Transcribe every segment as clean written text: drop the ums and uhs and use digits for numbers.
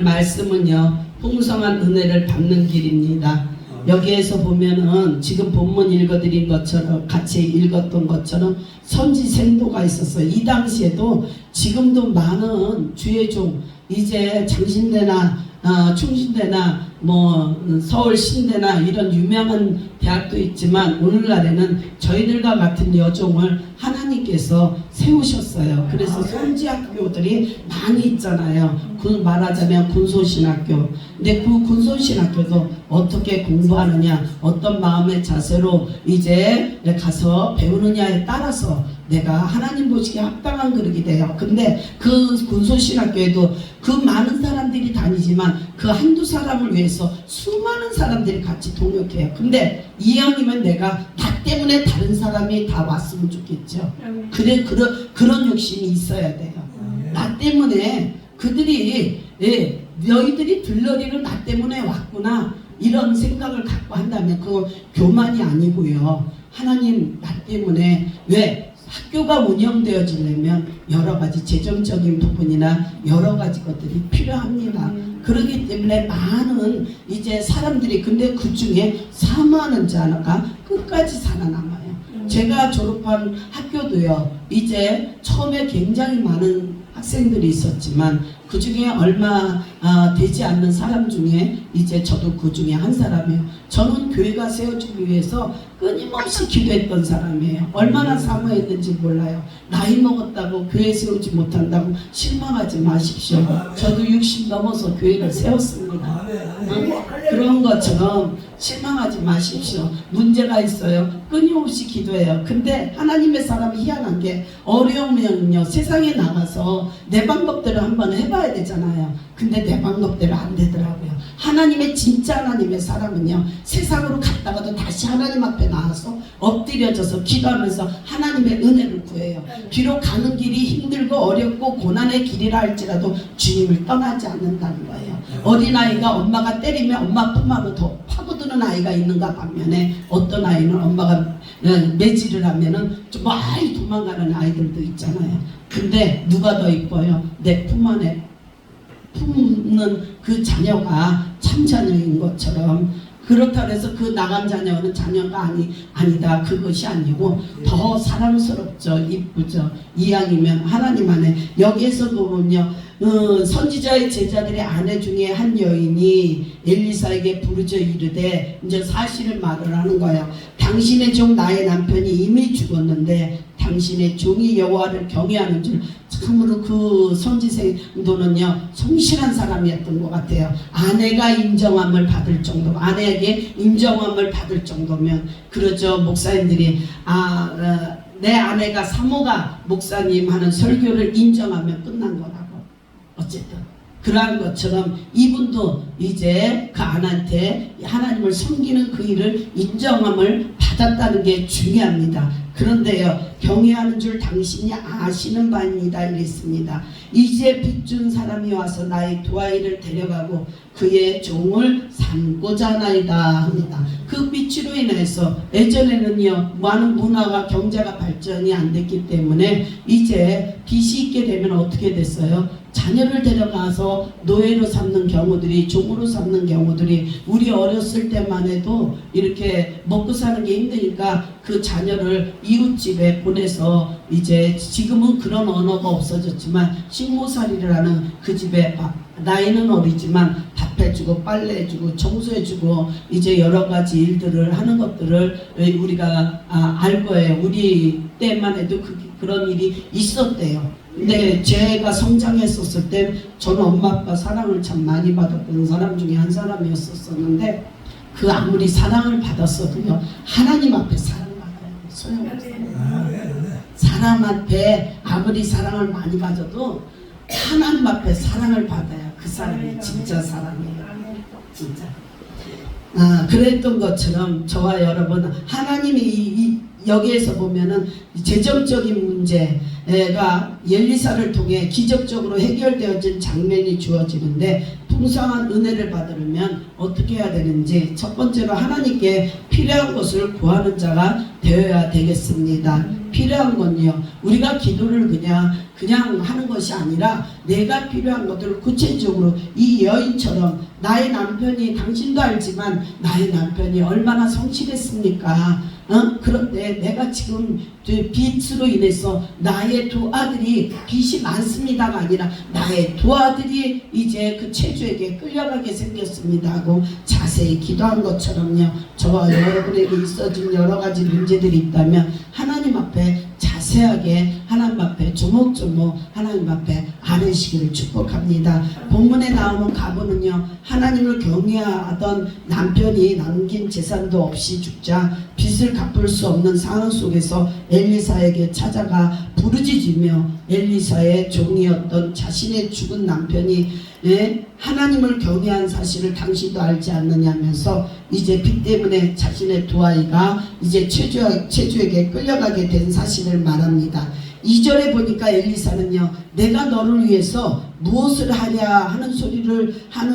말씀은요, 풍성한 은혜를 받는 길입니다. 여기에서 보면은 지금 본문 읽어드린 것처럼 같이 읽었던 것처럼 선지생도가 있었어요. 이 당시에도 지금도 많은 주의 종, 이제 장신대나 충신대나 뭐 서울 신대나 이런 유명한 대학도 있지만 오늘날에는 저희들과 같은 여종을 하나님께서 세우셨어요. 그래서 선지학교들이 많이 있잖아요. 말하자면 군소신학교. 근데 그 군소신학교도 어떻게 공부하느냐, 어떤 마음의 자세로 이제 가서 배우느냐에 따라서 내가 하나님 보시기에 합당한 그릇이 돼요. 근데 그 군소신학교에도 그 많은 사람들이 다니지만 그 한두 사람을 위해서 수많은 사람들이 같이 동역해요. 근데 이왕이면 내가 나 때문에 다른 사람이 다 왔으면 좋겠죠. 그런 욕심이 있어야 돼요. 나 때문에 그들이 너희들이 들러리로 나 때문에 왔구나 이런 생각을 갖고 한다면 그거 교만이 아니고요. 하나님 나 때문에 왜 학교가 운영되어지려면 여러 가지 재정적인 부분이나 여러 가지 것들이 필요합니다. 그렇기 때문에 많은 이제 사람들이 근데 그 중에 사모하는 자가 끝까지 살아남아요. 제가 졸업한 학교도요. 이제 처음에 굉장히 많은 학생들이 있었지만 그 중에 얼마 되지 않는 사람 중에 이제 저도 그 중에 한 사람이에요. 저는 교회가 세워지기 위해서 끊임없이 기도했던 사람이에요. 얼마나 사모했는지 몰라요. 나이 먹었다고 교회 세우지 못한다고 실망하지 마십시오. 저도 60 넘어서 교회를 세웠습니다. 그런 것처럼 실망하지 마십시오. 문제가 있어요. 끊임없이 기도해요. 근데 하나님의 사람이 희한한 게 어려우면요 세상에 나가서 내 방법대로 한번 해봐야 되잖아요. 근데 내 방법대로 안 되더라고요. 하나님의 진짜 하나님의 사람은요 세상으로 갔다가도 다시 하나님 앞에 나와서 엎드려져서 기도하면서 하나님의 은혜를 구해요. 비록 가는 길이 힘들고 어렵고 고난의 길이라 할지라도 주님을 떠나지 않는다는 거예요. 어린아이가 엄마가 때리면 엄마 품 안으로 더 파고드는 아이가 있는가 반면에 어떤 아이는 엄마가 매질을 하면은 좀 많이 도망가는 아이들도 있잖아요. 근데 누가 더 이뻐요? 내 품 안에 품는 그 자녀가 참 자녀인 것처럼 그렇다고 해서 그 나간 자녀는 자녀가 아니다. 그것이 아니고 더 사랑스럽죠. 이쁘죠. 이왕이면 하나님 안에 여기에서도 보면요. 선지자의 제자들의 아내 중에 한 여인이 엘리사에게 부르짖어 이르되 이제 사실을 말을 하는 거예요. 당신의 종 나의 남편이 이미 죽었는데 당신의 종이 여호와를 경외하는 줄. 참으로 그 선지생도는요 성실한 사람이었던 것 같아요. 아내가 인정함을 받을 정도, 아내에게 인정함을 받을 정도면 그러죠. 목사님들이 내 아내가 사모가 목사님 하는 설교를 인정하면 끝난 거라고. 어쨌든 그러한 것처럼 이분도 이제 그 아내한테 하나님을 섬기는 그 일을 인정함을 받았다는 게 중요합니다. 그런데요 경외하는 줄 당신이 아시는 바입니다 이랬습니다. 이제 빚준 사람이 와서 나의 두 아이를 데려가고 그의 종을 삼고자 하나이다 합니다. 그 빚으로 인해서 예전에는요 많은 문화가 경제가 발전이 안 됐기 때문에 이제 빚이 있게 되면 어떻게 됐어요? 자녀를 데려가서 노예로 삼는 경우들이 종으로 삼는 경우들이 우리 어렸을 때만 해도 이렇게 먹고 사는 게 힘드니까 그 자녀를 이웃집에 보내서 이제 지금은 그런 언어가 없어졌지만 식모살이를 하는 그 집에 나이는 어리지만 밥해주고 빨래해주고 청소해주고 이제 여러 가지 일들을 하는 것들을 우리가 알 거예요. 우리 때만 해도 그런 일이 있었대요. 근데 제가 성장했었을 때 저는 엄마 아빠 사랑을 참 많이 받았던 사람 중에 한 사람이었었는데 그 아무리 사랑을 받았어도요 하나님 앞에 사랑받아요. 소용없어요. 사람 앞에 아무리 사랑을 많이 받아도 하나님 앞에 사랑을 받아야 그 사람이 진짜 사랑이에요. 진짜. 그랬던 것처럼 저와 여러분 하나님이 여기에서 보면은 재정적인 문제가 엘리사를 통해 기적적으로 해결되어진 장면이 주어지는데 풍성한 은혜를 받으려면 어떻게 해야 되는지, 첫 번째로 하나님께 필요한 것을 구하는 자가 되어야 되겠습니다. 필요한 건요, 우리가 기도를 그냥 하는 것이 아니라 내가 필요한 것들을 구체적으로, 이 여인처럼 나의 남편이, 당신도 알지만 나의 남편이 얼마나 성실했습니까? 그런데 내가 지금 빚으로 인해서 나의 두 아들이, 빚이 많습니다가 아니라 나의 두 아들이 이제 그 체주에게 끌려가게 생겼습니다 하고 자세히 기도한 것처럼요, 저와 여러분에게 있어진 여러 가지 문제들이 있다면 하나님 앞에 자세하게, 하나님 앞에 조목조목 하나님 앞에 아뢰시기를 축복합니다. 본문에 나오는 가보는요, 하나님을 경외하던 남편이 남긴 재산도 없이 죽자 빚을 갚을 수 없는 상황 속에서 엘리사에게 찾아가 부르짖으며, 엘리사의 종이었던 자신의 죽은 남편이 하나님을 경외한 사실을 당신도 알지 않느냐면서 이제 빚 때문에 자신의 두 아이가 이제 체주에게 끌려가게 된 사실을 말합니다. 2절에 보니까 엘리사는요, 내가 너를 위해서 무엇을 하랴 하는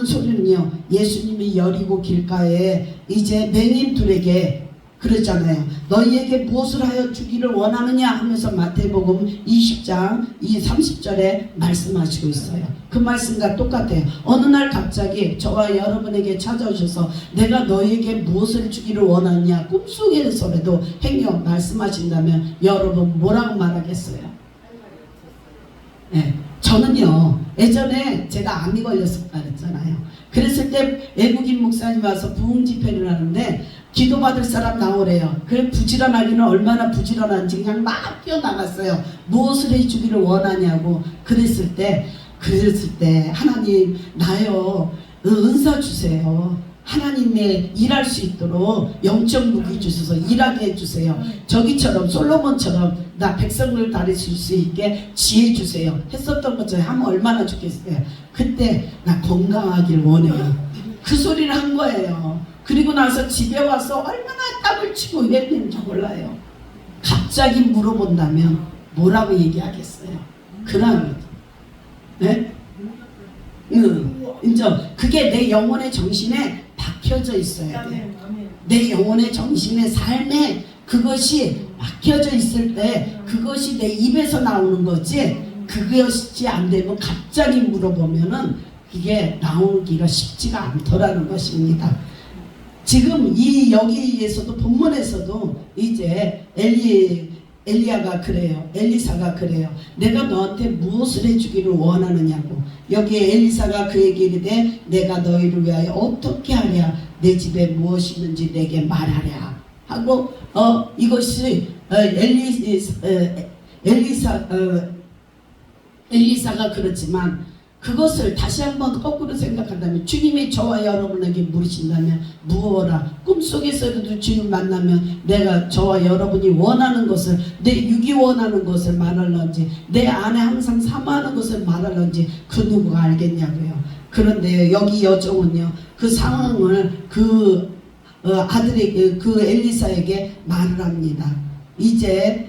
소리는요, 예수님이 여리고 길가에 이제 맹인 둘에게 그랬잖아요. 너희에게 무엇을 하여 주기를 원하느냐 하면서 마태복음 20장 30절에 말씀하시고 있어요. 그 말씀과 똑같아요. 어느 날 갑자기 저와 여러분에게 찾아오셔서 내가 너희에게 무엇을 주기를 원하느냐 꿈속에서라도 행여 말씀하신다면 여러분 뭐라고 말하겠어요? 네, 저는요, 예전에 제가 암이 걸렸었다 그랬잖아요. 그랬을 때 외국인 목사님 와서 부흥 집회를 하는데 기도받을 사람 나오래요. 그래, 부지런하기는 얼마나 부지런한지 그냥 막 뛰어나갔어요. 무엇을 해주기를 원하냐고. 그랬을 때 하나님, 나요 은사 주세요. 하나님의 일할 수 있도록 영적 무기 주셔서 일하게 해주세요. 저기처럼 솔로몬처럼 나 백성을 다스릴 수 있게 지혜 주세요 했었던 것처럼 하면 얼마나 좋겠어요. 그때 나 건강하길 원해요. 그 소리를 한 거예요. 그리고 나서 집에 와서 얼마나 땀을 치고 했는지 몰라요. 갑자기 물어본다면 뭐라고 얘기하겠어요? 그런, 네? 이제 그게 내 영혼의 정신에 박혀져 있어야 돼요. 내 영혼의 정신의 삶에 그것이 박혀져 있을 때 그것이 내 입에서 나오는 거지, 그것이 안 되면 갑자기 물어보면은 이게 나오기가 쉽지가 않더라는 것입니다. 지금 여기에서도 본문에서도 이제 엘리야가 그래요. 엘리사가 그래요. 내가 너한테 무엇을 해주기를 원하느냐고. 여기에 엘리사가 그에게 이르되 내가 너희를 위하여 어떻게 하랴, 내 집에 무엇이 있는지 내게 말하랴 하고 이것이 엘리사가 그렇지만 그것을 다시 한번 거꾸로 생각한다면, 주님이 저와 여러분에게 물으신다면 무엇라, 꿈속에서도 주님 만나면 내가 저와 여러분이 원하는 것을, 내 육이 원하는 것을 말할런지, 내 안에 항상 사모하는 것을 말할런지 그 누구가 알겠냐고요. 그런데 여기 여종은요, 그 상황을 그 아들에게, 그 엘리사에게 말을 합니다. 이제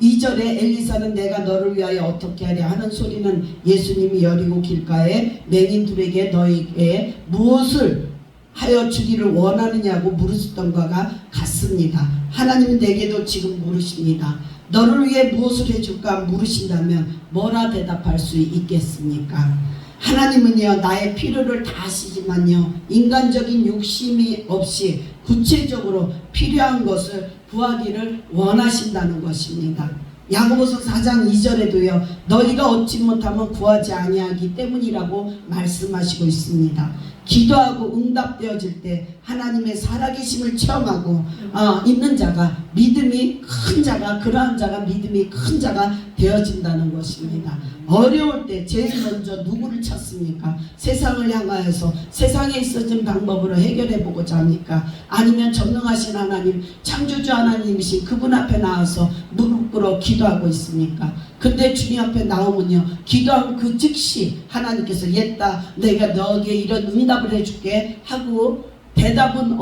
2절에 엘리사는 내가 너를 위하여 어떻게 하랴 하는 소리는 예수님이 여리고 길가에 맹인 둘에게 너에게 무엇을 하여 주기를 원하느냐고 물으셨던 것과 같습니다. 하나님은 내게도 지금 물으십니다. 너를 위해 무엇을 해줄까 물으신다면 뭐라 대답할 수 있겠습니까? 하나님은요, 나의 필요를 다 아시지만요, 인간적인 욕심이 없이 구체적으로 필요한 것을 구하기를 원하신다는 것입니다. 야고보서 4장 2절에도요, 너희가 얻지 못하면 구하지 아니하기 때문이라고 말씀하시고 있습니다. 기도하고 응답되어질 때 하나님의 살아계심을 체험하고 있는 자가, 믿음이 큰 자가, 그러한 자가 믿음이 큰 자가 되어진다는 것입니다. 어려울 때 제일 먼저 누구를 찾습니까? 세상을 향하여서 세상에 있어진 방법으로 해결해 보고자 합니까? 아니면 전능하신 하나님, 창조주 하나님이신 그분 앞에 나와서 무릎 꿇어 기도하고 있습니까? 근데 주님 앞에 나오면요, 기도한 그 즉시 하나님께서 옛다 내가 너에게 이런 응답을 해줄게 하고, 대답은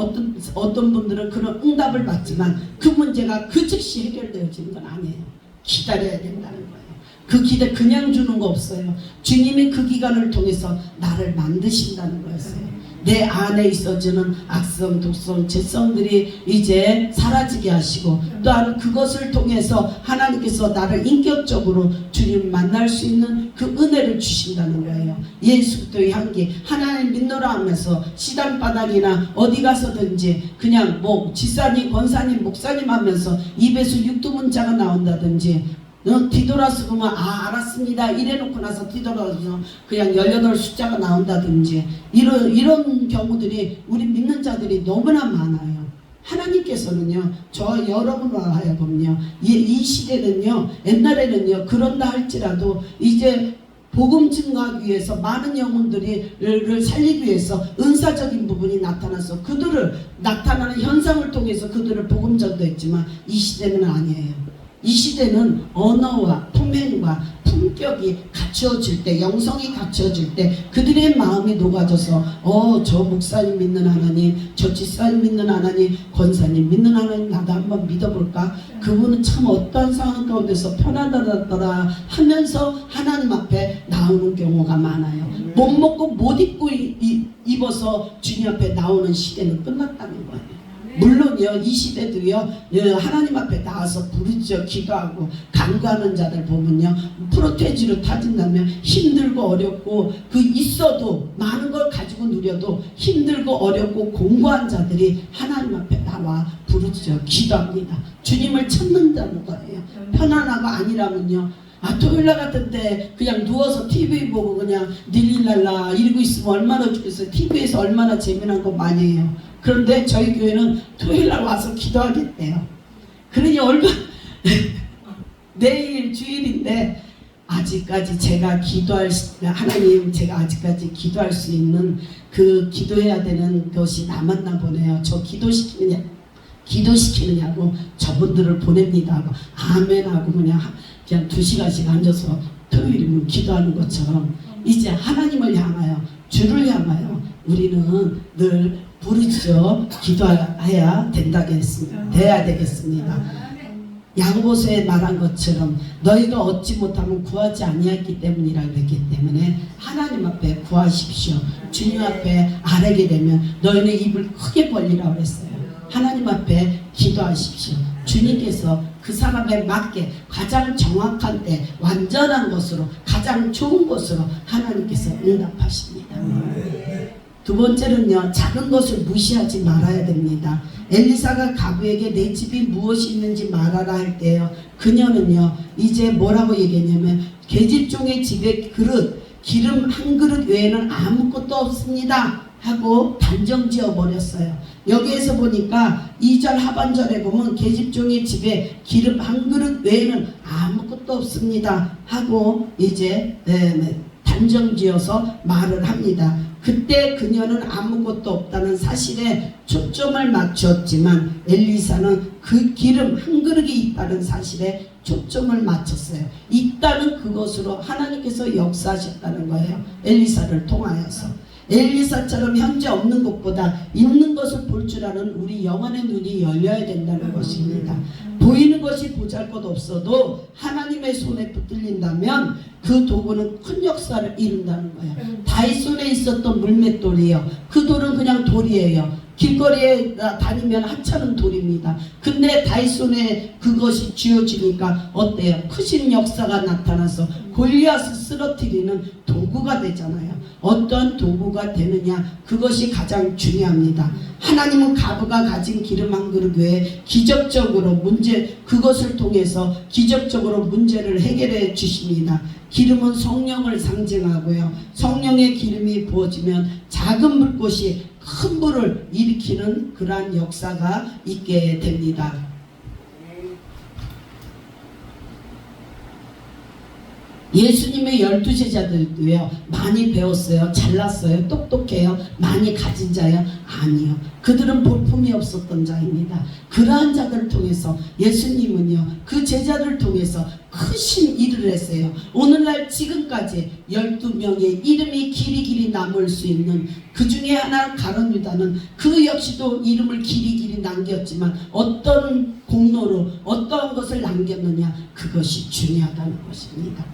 어떤 분들은 그런 응답을 받지만 그 문제가 그 즉시 해결되어지는 건 아니에요. 기다려야 된다는 거예요. 그 기대 그냥 주는 거 없어요. 주님이 그 기간을 통해서 나를 만드신다는 거였어요. 내 안에 있어지는 악성, 독성, 죄성들이 이제 사라지게 하시고 또한 그것을 통해서 하나님께서 나를 인격적으로 주님 만날 수 있는 그 은혜를 주신다는 거예요. 예수 그리스도의 향기, 하나님 믿노라 하면서 시단바닥이나 어디 가서든지 그냥 뭐 지사님, 권사님, 목사님 하면서 입에서 육두문자가 나온다든지 뒤돌아서 보면 알았습니다 이래놓고 나서 뒤돌아서 그냥 18 숫자가 나온다든지 이런 경우들이 우리 믿는 자들이 너무나 많아요. 하나님께서는요 저 여러분과 하여금요 이 시대는요 옛날에는요 그런다 할지라도 이제 복음 증거하기 위해서 많은 영혼들을 살리기 위해서 은사적인 부분이 나타나서 그들을 나타나는 현상을 통해서 그들을 복음 전도했지만 이 시대는 아니에요. 이 시대는 언어와 품행과 품격이 갖춰질 때, 영성이 갖춰질 때 그들의 마음이 녹아져서 저 목사님 믿는 하나님, 저 지사님 믿는 하나님, 권사님 믿는 하나님 나도 한번 믿어볼까? 그분은 참 어떠한 상황 가운데서 편안하더라 하면서 하나님 앞에 나오는 경우가 많아요. 못 먹고 못 입고 입어서 주님 앞에 나오는 시대는 끝났다는 거예요. 물론요 이 시대도요 하나님 앞에 나와서 부르짖어 기도하고 간구하는 자들 보면요 프로테지로 타진다면 힘들고 어렵고 그 있어도 많은 걸 가지고 누려도 힘들고 어렵고 공고한 자들이 하나님 앞에 나와 부르짖어 기도합니다. 주님을 찾는다는 거예요. 편안하고 아니라면요 토요일날 같은 때 그냥 누워서 TV 보고 그냥 닐릴랄라 이러고 있으면 얼마나 좋겠어요. TV에서 얼마나 재미난 거 많이 해요. 그런데 저희 교회는 토요일날 와서 기도하겠대요. 그러니 얼마나 내일 주일인데 아직까지 제가 하나님 제가 아직까지 기도할 수 있는 그 기도해야 되는 것이 남았나 보네요. 저 기도시키느냐고 저분들을 보냅니다 하고 아멘 하고 그냥 2시간씩 앉아서 토요일이면 기도하는 것처럼 이제 하나님을 향하여 주를 향하여 우리는 늘 부르짖어 기도해야 돼야 되겠습니다. 야고보서에 말한 것처럼 너희가 얻지 못하면 구하지 아니했기 때문이라고 했기 때문에 하나님 앞에 구하십시오. 주님 앞에 아뢰게 되면 너희는 입을 크게 벌리라고 그랬어요. 하나님 앞에 기도하십시오. 주님께서 그 사람에 맞게 가장 정확한 때 완전한 것으로 가장 좋은 것으로 하나님께서 응답하십니다. 두 번째는요 작은 것을 무시하지 말아야 됩니다. 엘리사가 가부에게 내 집이 무엇이 있는지 말하라 할 때요 그녀는요 이제 뭐라고 얘기했냐면 계집종의 집에 기름 한 그릇 외에는 아무것도 없습니다 하고 단정 지어 버렸어요. 여기에서 보니까 2절 하반절에 보면 계집종의 집에 기름 한 그릇 외에는 아무것도 없습니다 하고 이제 단정 지어서 말을 합니다. 그때 그녀는 아무것도 없다는 사실에 초점을 맞췄지만 엘리사는 그 기름 한 그릇이 있다는 사실에 초점을 맞췄어요. 있다는 그것으로 하나님께서 역사하셨다는 거예요. 엘리사를 통하여서. 엘리사처럼 현재 없는 것보다 있는 것을 볼 줄 아는 우리 영혼의 눈이 열려야 된다는 것입니다. 보이는 것이 보잘것없어도 하나님의 손에 붙들린다면 그 도구는 큰 역사를 이룬다는 거예요. 다윗 손에 있었던 물맷돌이요 그 돌은 그냥 돌이에요. 길거리에 다니면 하찮은 돌입니다. 근데 다윗 손에 그것이 쥐어지니까 어때요? 크신 역사가 나타나서 골리앗을 쓰러뜨리는 도구가 되잖아요. 어떤 도구가 되느냐 그것이 가장 중요합니다. 하나님은 가부가 가진 기름 한 그릇 외에 기적적으로 그것을 통해서 기적적으로 문제를 해결해 주십니다. 기름은 성령을 상징하고요. 성령의 기름이 부어지면 작은 불꽃이 큰 불을 일으키는 그러한 역사가 있게 됩니다. 예수님의 12제자들도요 많이 배웠어요. 잘났어요. 똑똑해요. 많이 가진 자요? 아니요. 그들은 볼품이 없었던 자입니다. 그러한 자들을 통해서 예수님은요 그 제자들을 통해서 크신 일을 했어요. 오늘날 지금까지 12명의 이름이 길이길이 남을 수 있는 그 중에 하나 가룟 유다는 그 역시도 이름을 길이길이 남겼지만 어떤 공로로 어떤 것을 남겼느냐, 그것이 중요하다는 것입니다.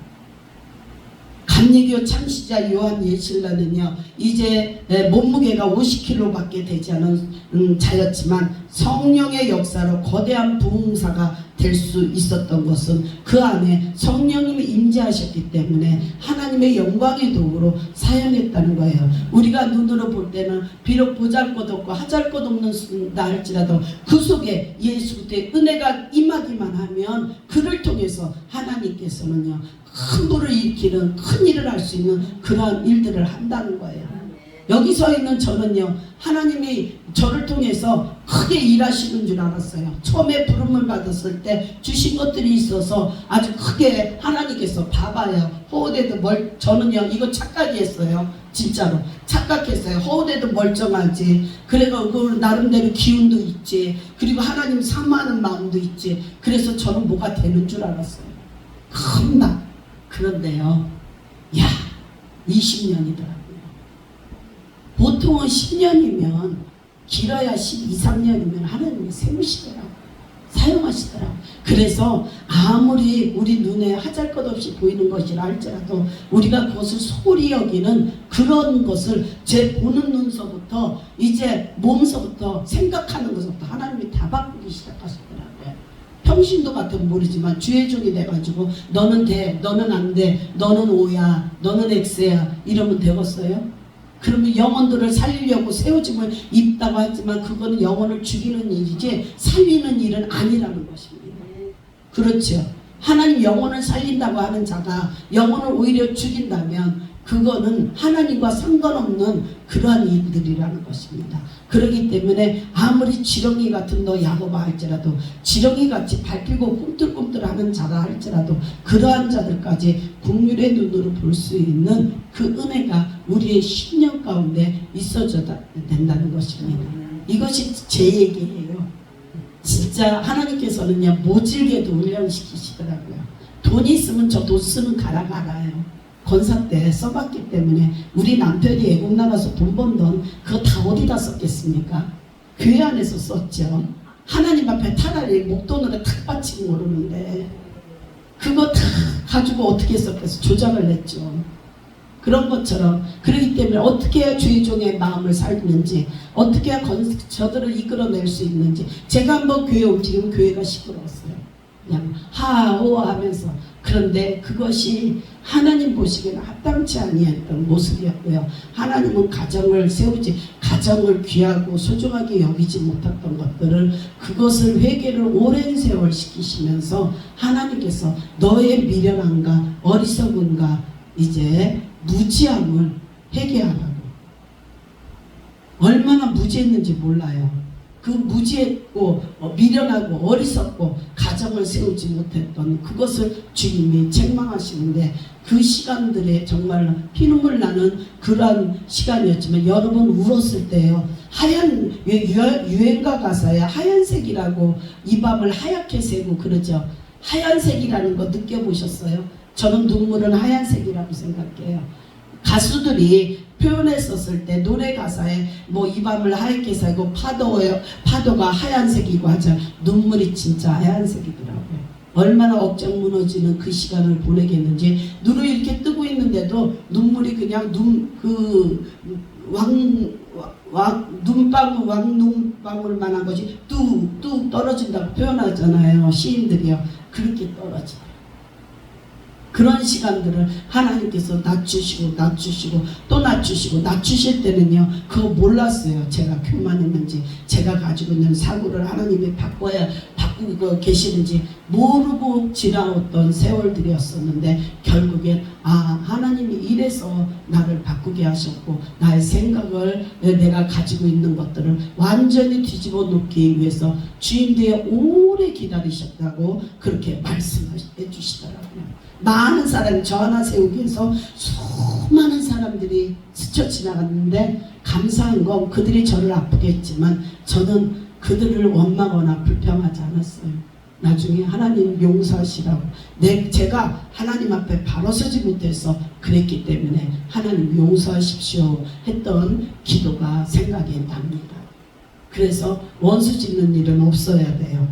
감리교 창시자 요한 예실라는요, 이제 몸무게가 50kg밖에 되지 않은 자였지만 성령의 역사로 거대한 부흥사가 될 수 있었던 것은 그 안에 성령님이 임재하셨기 때문에 하나님의 영광의 도구로 사용했다는 거예요. 우리가 눈으로 볼 때는 비록 보잘것없고 하잘것없는다 할지라도 그 속에 예수 그리스도의 은혜가 임하기만 하면 그를 통해서 하나님께서는요, 큰 불을 일으키는 큰 일을 할 수 있는 그러한 일들을 한다는 거예요. 여기 서 있는 저는요, 하나님이 저를 통해서 크게 일하시는 줄 알았어요. 처음에 부름을 받았을 때 주신 것들이 있어서 아주 크게 하나님께서 봐봐요. 허우대도 저는요 이거 착각했어요. 진짜로 착각했어요. 허우대도 멀쩡하지, 그래도 그 나름대로 기운도 있지, 그리고 하나님 사모하는 마음도 있지, 그래서 저는 뭐가 되는 줄 알았어요. 겁나. 그런데요, 야, 20년이더라고요. 보통은 10년이면, 길어야 12, 13년이면 하나님이 세우시더라고요. 사용하시더라고요. 그래서 아무리 우리 눈에 하잘것없이 보이는 것이라 할지라도 우리가 그것을 소홀히 여기는 그런 것을 제 보는 눈서부터 이제 몸서부터 생각하는 것부터 하나님이 다 바꾸기 시작하시더라고요. 평신도 같은 모르지만 주의 종이 돼가지고 너는 돼, 너는 안 돼, 너는 O야, 너는 X야 이러면 되겠어요? 그러면 영혼들을 살리려고 세워짐을 입다고 하지만 그거는 영혼을 죽이는 일이지 살리는 일은 아니라는 것입니다. 그렇죠. 하나님 영혼을 살린다고 하는 자가 영혼을 오히려 죽인다면 그거는 하나님과 상관없는 그러한 일들이라는 것입니다. 그렇기 때문에 아무리 지렁이 같은 너 야고보 할지라도, 지렁이같이 밟히고 꿈틀꿈틀하는 자라 할지라도 그러한 자들까지 긍휼의 눈으로 볼 수 있는 그 은혜가 우리의 신령 가운데 있어져야 된다는 것입니다. 이것이 제 얘기예요. 진짜 하나님께서는요 모질게도 훈련시키시더라고요. 돈이 있으면 저 돈 쓰는 가락 알아요. 권사 때 써봤기 때문에. 우리 남편이 외국 나가서 돈 번 돈 그거 다 어디다 썼겠습니까? 교회 안에서 썼죠. 하나님 앞에 차라리 목돈으로 탁 바치고 모르는데 그거 다 가지고 어떻게 썼겠어? 조작을 냈죠. 그런 것처럼. 그렇기 때문에 어떻게 해야 주의 종의 마음을 살리는지, 어떻게 해야 저들을 이끌어낼 수 있는지. 제가 한번 교회 움직이면 교회가 시끄러웠어요. 그냥 하오 하면서. 그런데 그것이 하나님 보시기에는 합당치 아니했던 모습이었고요. 하나님은 가정을 세우지, 가정을 귀하고 소중하게 여기지 못했던 것들을, 그것을 회개를 오랜 세월 시키시면서 하나님께서 너의 미련함과 어리석음과 이제 무지함을 회개하라고. 얼마나 무지했는지 몰라요. 그 무지했고 미련하고 어리석고 가정을 세우지 못했던 그것을 주님이 책망하시는데, 그 시간들에 정말 피눈물 나는 그러한 시간이었지만 여러분 울었을 때요, 하얀 유행가 가사에 하얀색이라고 이 밤을 하얗게 새고 그러죠. 하얀색이라는 거 느껴보셨어요? 저는 눈물은 하얀색이라고 생각해요. 가수들이 표현했었을 때 노래 가사에 뭐 이 밤을 하얗게 새고 파도가 하얀색이고 하죠. 눈물이 진짜 하얀색이더라고요. 얼마나 억장 무너지는 그 시간을 보내겠는지. 눈을 이렇게 뜨고 있는데도 눈물이 그냥 왕눈방울만한 것이 뚝뚝 떨어진다고 표현하잖아요. 시인들이요. 그렇게 떨어져요. 그런 시간들을 하나님께서 낮추시고 또 낮추시고, 낮추실 때는요 그거 몰랐어요. 제가 교만했는지, 제가 가지고 있는 사고를 하나님이 바꾸고 계시는지 모르고 지나왔던 세월들이었었는데, 결국엔 하나님이 이래서 나를 바꾸게 하셨고 나의 생각을, 내가 가지고 있는 것들을 완전히 뒤집어 놓기 위해서 주님 뒤에 오래 기다리셨다고 그렇게 말씀해 주시더라고요. 많은 사람이 저 하나 세우기 위해서 수많은 사람들이 스쳐 지나갔는데, 감사한 건 그들이 저를 아프게 했지만 저는 그들을 원망하거나 불평하지 않았어요. 나중에 하나님 용서하시라고 제가 하나님 앞에 바로 서지 못해서 그랬기 때문에 하나님 용서하십시오 했던 기도가 생각이 납니다. 그래서 원수 짓는 일은 없어야 돼요.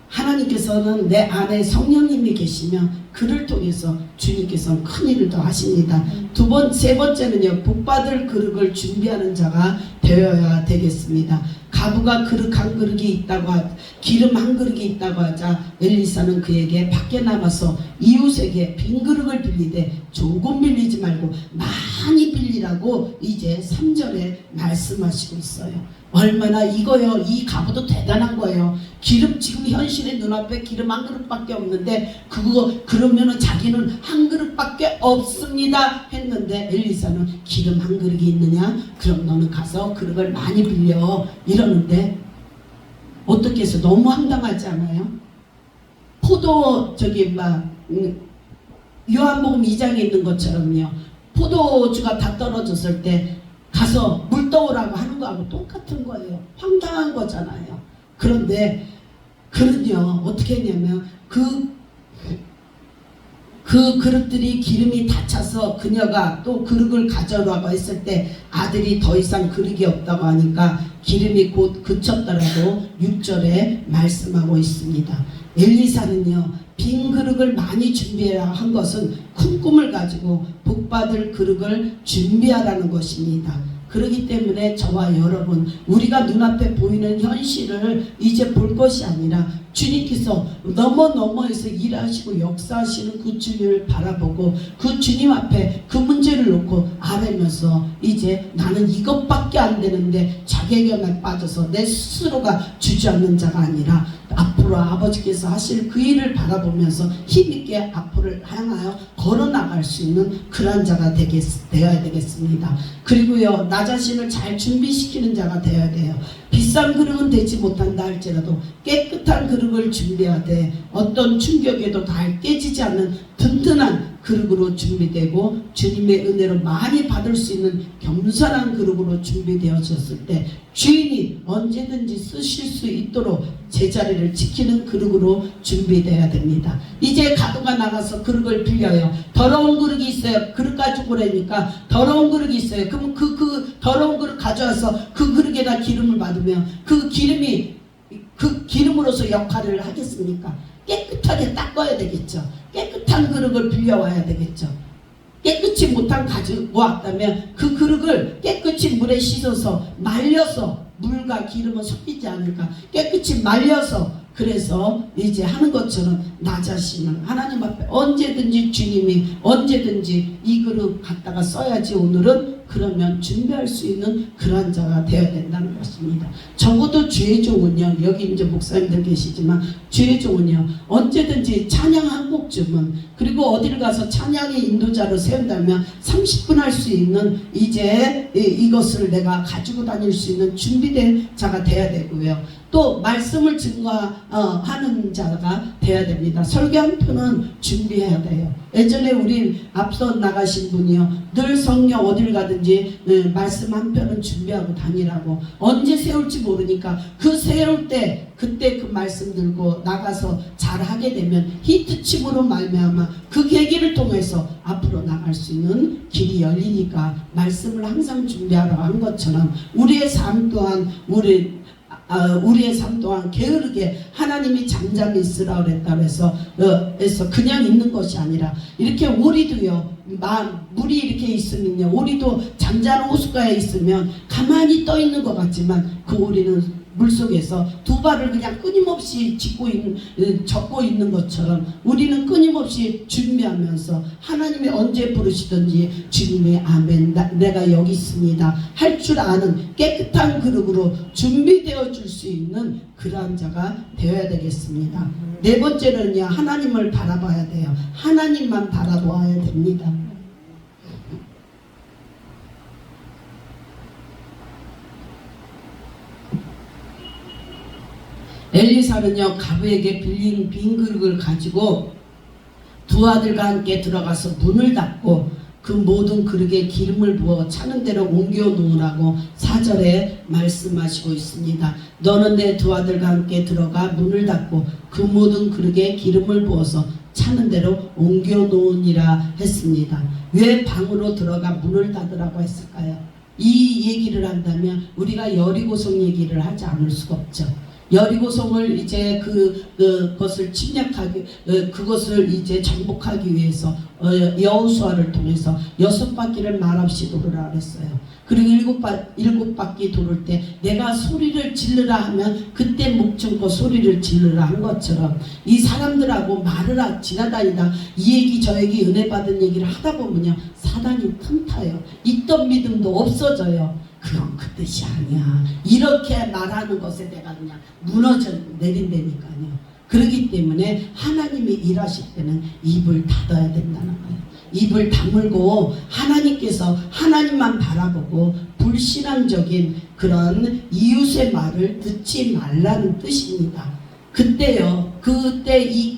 하나님께서는 내 안에 성령님이 계시면 그를 통해서 주님께서는 큰 일을 더 하십니다. 세 번째는요, 복받을 그릇을 준비하는 자가 되어야 되겠습니다. 가부가 그릇 한 그릇이 있다고 기름 한 그릇이 있다고 하자 엘리사는 그에게 밖에 나가서 이웃에게 빈 그릇을 빌리되 조금 빌리지 말고 많이 빌리라고 이제 3절에 말씀하시고 있어요. 얼마나 이거요, 이 가부도 대단한 거예요. 기름, 지금 현실의 눈앞에 기름 한 그릇밖에 없는데 그러면은 자기는 한 그릇밖에 없습니다 했는데 엘리사는 기름 한 그릇이 있느냐? 그럼 너는 가서 그릇을 많이 빌려 이러는데 어떻게 해서 너무 황당하지 않아요? 요한복음 2장에 있는 것처럼요, 포도주가 다 떨어졌을 때 가서 물 떠오라고 하는 거하고 똑같은 거예요. 황당한 거잖아요. 그런데 그는요 어떻게 했냐면 그 그릇들이 기름이 다 차서 그녀가 또 그릇을 가져오라고 했을 때 아들이 더 이상 그릇이 없다고 하니까 기름이 곧 그쳤더라고 6절에 말씀하고 있습니다. 엘리사는요 빈 그릇을 많이 준비해야 한 것은 큰 꿈을 가지고 복받을 그릇을 준비하라는 것입니다. 그렇기 때문에 저와 여러분, 우리가 눈앞에 보이는 현실을 이제 볼 것이 아니라 주님께서 너머에서 일하시고 역사하시는 그 주님을 바라보고 그 주님 앞에 그 문제를 놓고 아뢰면서 이제 나는 이것밖에 안 되는데 자괴감에 빠져서 내 스스로가 주저앉는 자가 아니라 앞으로 아버지께서 하실 그 일을 바라보면서 힘있게 앞으로 향하여 걸어나갈 수 있는 그런 자가 되어야 되겠습니다. 그리고요, 나 자신을 잘 준비시키는 자가 되어야 돼요. 비싼 그릇은 되지 못한다 할지라도 깨끗한 그릇을 준비하되 어떤 충격에도 잘 깨지지 않는 든든한 그릇으로 준비되고 주님의 은혜로 많이 받을 수 있는 겸손한 그릇으로 준비되어졌을 때 주인이 언제든지 쓰실 수 있도록 제자리를 지키는 그릇으로 준비되어야 됩니다. 이제 가부가 나가서 그릇을 빌려요. 더러운 그릇이 있어요. 그릇 가지고 그러니까 더러운 그릇이 있어요. 그럼 그 더러운 그릇 가져와서 그 그릇에다 기름을 받으면 그 기름이 그 기름으로서 역할을 하겠습니까? 깨끗하게 닦아야 되겠죠. 깨끗한 그릇을 빌려와야 되겠죠. 깨끗이 못한 가지고 왔다면 그 그릇을 깨끗이 물에 씻어서 말려서, 물과 기름은 섞이지 않을까, 깨끗이 말려서, 그래서 이제 하는 것처럼 나 자신은 하나님 앞에 언제든지 주님이 언제든지 이 그릇 갖다가 써야지 오늘은, 그러면 준비할 수 있는 그러한 자가 되어야 된다는 것입니다. 적어도 주의 종은요, 여기 이제 목사님들 계시지만 주의 종은요 언제든지 찬양 한 곡쯤은, 그리고 어디를 가서 찬양의 인도자로 세운다면 30분 할 수 있는 이제 이것을 내가 가지고 다닐 수 있는 준비된 자가 되어야 되고요. 또 말씀을 증거하는 자가 되어야 됩니다. 설교 한 편은 준비해야 돼요. 예전에 우리 앞서 나가신 분이요, 늘 성령 어딜 가든지 말씀 한 편은 준비하고 다니라고. 언제 세울지 모르니까 그 세울 때 그때 그 말씀 들고 나가서 잘 하게 되면 히트침으로 말미암아 그 계기를 통해서 앞으로 나갈 수 있는 길이 열리니까 말씀을 항상 준비하라고 한 것처럼 우리의 삶 또한 우리의 삶 또한 게으르게 하나님이 잠잠히 있으라 그랬다 그래서 그냥 있는 것이 아니라, 이렇게 우리도요, 물이 이렇게 있으면요, 우리도 잠자는 호숫가에 있으면 가만히 떠 있는 것 같지만 그 우리는 물속에서 두 발을 그냥 끊임없이 젓고 있는 것처럼 우리는 끊임없이 준비하면서 하나님이 언제 부르시든지 주님의 아멘, 내가 여기 있습니다 할 줄 아는 깨끗한 그릇으로 준비되어 줄 수 있는 그러한 자가 되어야 되겠습니다. 네 번째는요, 하나님을 바라봐야 돼요. 하나님만 바라보아야 됩니다. 엘리사는요, 가부에게 빌린 빈 그릇을 가지고 두 아들과 함께 들어가서 문을 닫고 그 모든 그릇에 기름을 부어 차는 대로 옮겨 놓으라고 4절에 말씀하시고 있습니다. 너는 내 두 아들과 함께 들어가 문을 닫고 그 모든 그릇에 기름을 부어서 차는 대로 옮겨 놓으니라 했습니다. 왜 방으로 들어가 문을 닫으라고 했을까요? 이 얘기를 한다면 우리가 여리고성 얘기를 하지 않을 수가 없죠. 여리고성을 이제 그것을 침략하기, 그것을 이제 정복하기 위해서 여호수아를 통해서 6바퀴를 말없이 돌으라 그랬어요. 그리고 7바퀴 돌을 때 내가 소리를 지르라 하면 그때 목청고 소리를 지르라 한 것처럼 이 사람들하고 말을 지나다니다 이 얘기 저 얘기 은혜 받은 얘기를 하다 보면요, 사단이 틈타요. 있던 믿음도 없어져요. 그건 그 뜻이 아니야. 이렇게 말하는 것에 내가 그냥 무너져 내린다니까요. 그렇기 때문에 하나님이 일하실 때는 입을 닫아야 된다는 거예요. 입을 다물고 하나님께서 하나님만 바라보고 불신앙적인 그런 이웃의 말을 듣지 말라는 뜻입니다. 그때요, 그때 이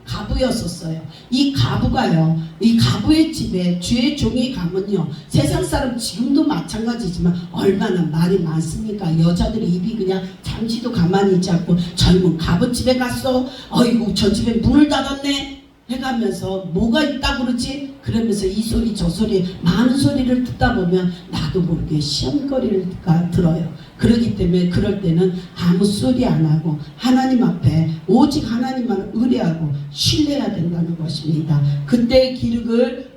가부였었어요. 이 가부가요, 이 가부의 집에 주의 종이 가면요, 세상 사람 지금도 마찬가지지만 얼마나 말이 많습니까? 여자들이 입이 그냥 잠시도 가만히 있지 않고 젊은 가부 집에 갔어, 어이구 저 집에 문을 닫았네 해가면서 뭐가 있다고 그러지? 그러면서 이 소리 저 소리 많은 소리를 듣다 보면 나도 모르게 시험거리가 들어요. 그렇기 때문에 그럴 때는 아무 소리 안 하고 하나님 앞에 오직 하나님만 의뢰하고 신뢰해야 된다는 것입니다. 그때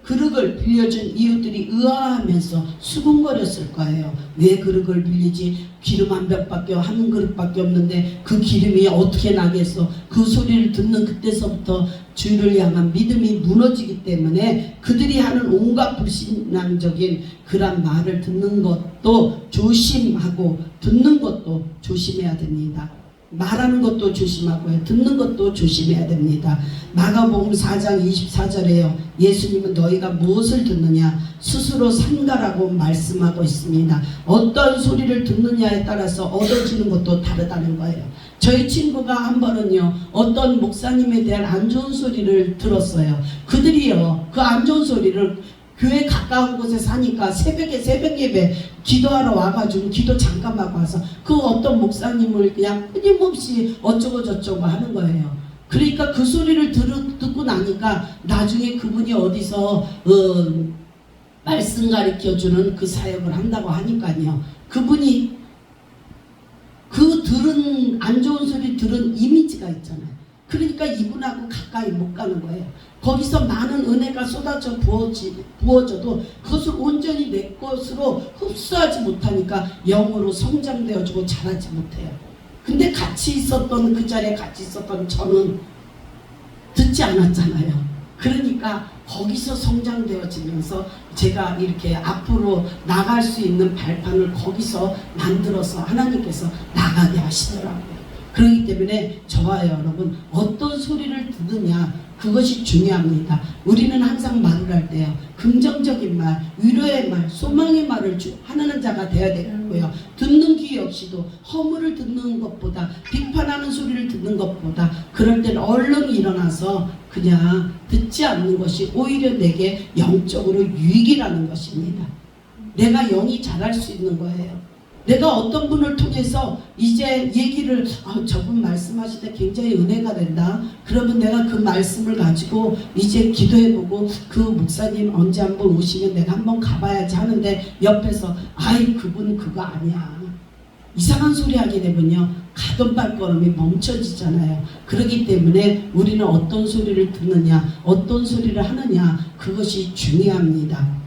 그릇을 빌려준 이웃들이 의아하면서 수군거렸을 거예요. 왜 그릇을 빌리지? 기름 한 병밖에 한 그릇밖에 없는데 그 기름이 어떻게 나겠어? 그 소리를 듣는 그때서부터 주를 향한 믿음이 무너지기 때문에 그들이 하는 온갖 불신앙적인 그런 말을 듣는 것도 조심하고 듣는 것도 조심해야 됩니다. 말하는 것도 조심하고요, 듣는 것도 조심해야 됩니다. 마가복음 4장 24절에요. 예수님은 너희가 무엇을 듣느냐 스스로 삼가라고 말씀하고 있습니다. 어떤 소리를 듣느냐에 따라서 얻어지는 것도 다르다는 거예요. 저희 친구가 한 번은요, 어떤 목사님에 대한 안 좋은 소리를 들었어요. 그들이요, 그 안 좋은 소리를 교회 가까운 곳에 사니까 새벽 예배 기도하러 와가지고 기도 잠깐 하고 와서 그 어떤 목사님을 그냥 끊임없이 어쩌고 저쩌고 하는 거예요. 그러니까 그 소리를 듣고 나니까 나중에 그분이 어디서 말씀 가르쳐주는 그 사역을 한다고 하니까요, 그분이 그 들은 안 좋은 소리 들은 이미지가 있잖아요. 그러니까 이분하고 가까이 못 가는 거예요. 거기서 많은 은혜가 쏟아져 부어져도 그것을 온전히 내 것으로 흡수하지 못하니까 영으로 성장되어지고 자라지 못해요. 근데 같이 있었던 그 자리에 같이 있었던 저는 듣지 않았잖아요. 그러니까 거기서 성장되어지면서 제가 이렇게 앞으로 나갈 수 있는 발판을 거기서 만들어서 하나님께서 나가게 하시더라고요. 그렇기 때문에 저와 여러분 어떤 소리를 듣느냐 그것이 중요합니다. 우리는 항상 말을 할 때요, 긍정적인 말, 위로의 말, 소망의 말을 하는 자가 되어야 되고요. 듣는 귀 역시도 허물을 듣는 것보다, 비판하는 소리를 듣는 것보다 그럴 때는 얼른 일어나서 그냥 듣지 않는 것이 오히려 내게 영적으로 유익이라는 것입니다. 내가 영이 자랄 수 있는 거예요. 내가 어떤 분을 통해서 이제 얘기를 저분 말씀하실 때 굉장히 은혜가 된다. 그러면 내가 그 말씀을 가지고 이제 기도해보고 그 목사님 언제 한번 오시면 내가 한번 가봐야지 하는데 옆에서 아이 그분 그거 아니야. 이상한 소리 하게 되면요, 가던 발걸음이 멈춰지잖아요. 그렇기 때문에 우리는 어떤 소리를 듣느냐 어떤 소리를 하느냐 그것이 중요합니다.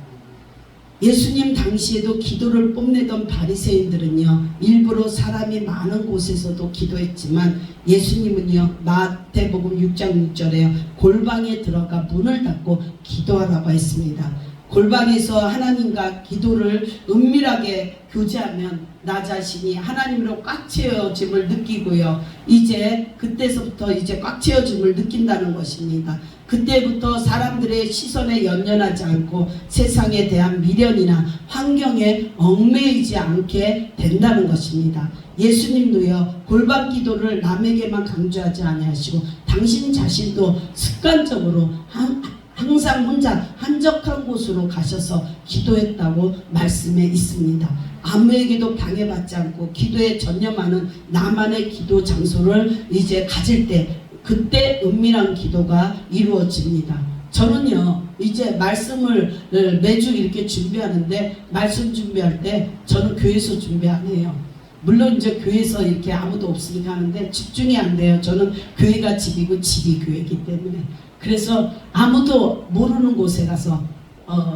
예수님 당시에도 기도를 뽐내던 바리새인들은요, 일부러 사람이 많은 곳에서도 기도했지만 예수님은요, 마태복음 6장 6절에요, 골방에 들어가 문을 닫고 기도하라고 했습니다. 골방에서 하나님과 기도를 은밀하게 교제하면 나 자신이 하나님으로 꽉 채워짐을 느끼고요, 이제 그때서부터 이제 꽉 채워짐을 느낀다는 것입니다. 그때부터 사람들의 시선에 연연하지 않고 세상에 대한 미련이나 환경에 얽매이지 않게 된다는 것입니다. 예수님도요, 골방 기도를 남에게만 강조하지 아니하시고 당신 자신도 습관적으로 항상 혼자 한적한 곳으로 가셔서 기도했다고 말씀에 있습니다. 아무에게도 방해받지 않고 기도에 전념하는 나만의 기도 장소를 이제 가질 때 그때 은밀한 기도가 이루어집니다. 저는요 이제 말씀을 매주 이렇게 준비하는데 말씀 준비할 때 저는 교회에서 준비 안 해요. 물론 이제 교회에서 이렇게 아무도 없으니까 하는데 집중이 안 돼요. 저는 교회가 집이고 집이 교회이기 때문에. 그래서 아무도 모르는 곳에 가서